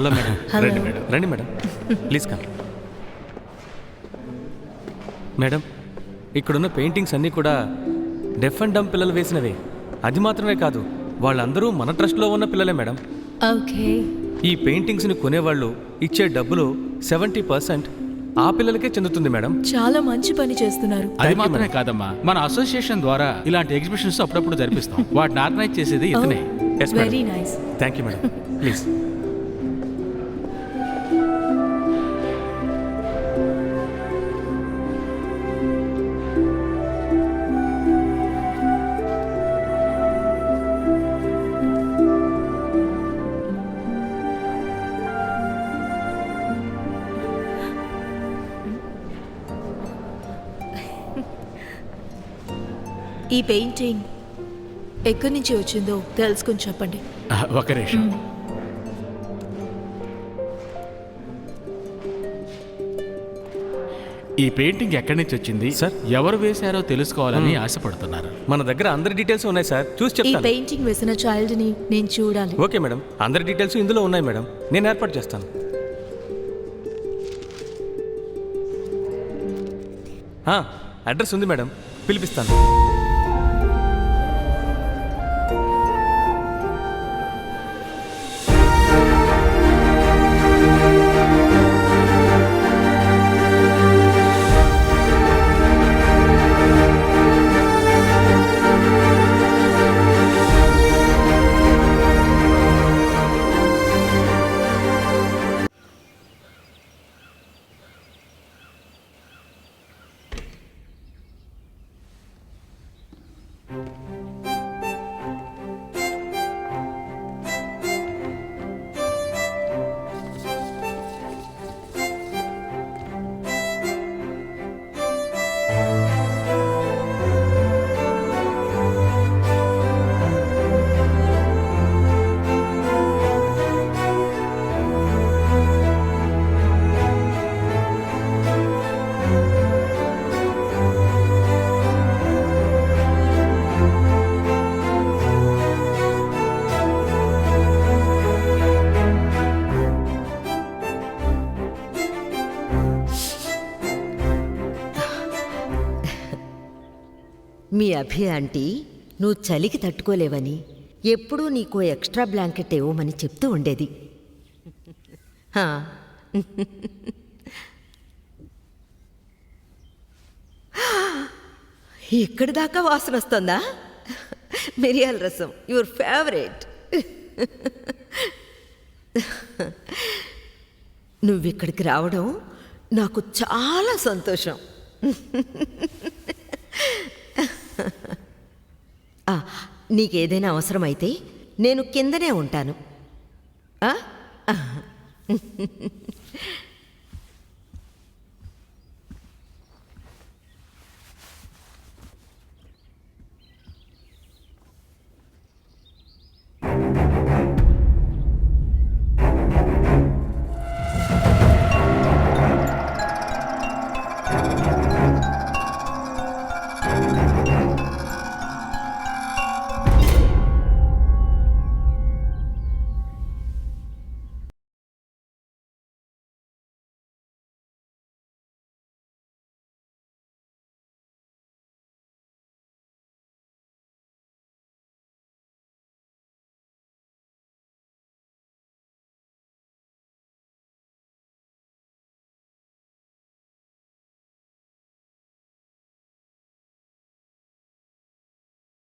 Hello madam. రండి madam, రండి madam, please come. Madam, ఇక్కడున్న పెయింటింగ్స్ అన్నీ కూడా డెఫ్ అండ్ డమ్ పిల్లలు వేసినవే. అది మాత్రమే కాదు, వాళ్ళందరూ మన ట్రస్ట్లో ఉన్న పిల్లలే మేడం. ఓకే. ఈ పెయింటింగ్స్ని కొనేవాళ్ళు ఇచ్చే డబ్బులో 70% ఆ పిల్లలకే చెందుతుంది మేడం. చాలా మంచి పని చేస్తున్నారు. అది మాత్రమే కాదమ్మా, మన అసోసియేషన్ ద్వారా ఇలాంటి ఎగ్జిబిషన్స్ అప్పుడప్పుడు జరిపిస్తాం. వాటిని ఆర్గనైజ్ చేసేది ఇతనే. Very nice. Thank you madam, please. ఈ పెయింటింగ్ ఎక్కడి నుంచి వచ్చిందో తెలుసుకుని చెప్పండి. ఒక నిమిషం. ఈ పెయింటింగ్ ఎక్కడి నుంచి వచ్చింది సార్, ఎవరు వేశారో తెలుసుకోవాలని ఆశపడుతున్నారు. మన దగ్గర అందరి డీటెయిల్స్ ఉన్నాయి సార్, చూసి ఈ చెప్తాను. పెయింటింగ్ వేసిన చైల్డ్ ని నేను చూడాలి. ఓకే మేడం, అందరి డీటెయిల్స్ ఇందులో ఉన్నాయి మేడం, నేను ఏర్పాటు చేస్తాను. అడ్రస్ ఉంది మేడం, పిలిపిస్తాను. మీ అభి ఆంటీ నువ్వు చలికి తట్టుకోలేవని ఎప్పుడూ నీకు ఎక్స్ట్రా బ్లాంకెట్ ఇవ్వమని చెప్తూ ఉండేది. హా. ఇక్కడి దాకా వాసన వస్తుందా? మిరియాల రసం, యువర్ ఫేవరెట్. నువ్విక్కడికి రావడం నాకు చాలా సంతోషం. నీకేదైనా అవసరమైతే నేను కిందనే ఉంటాను.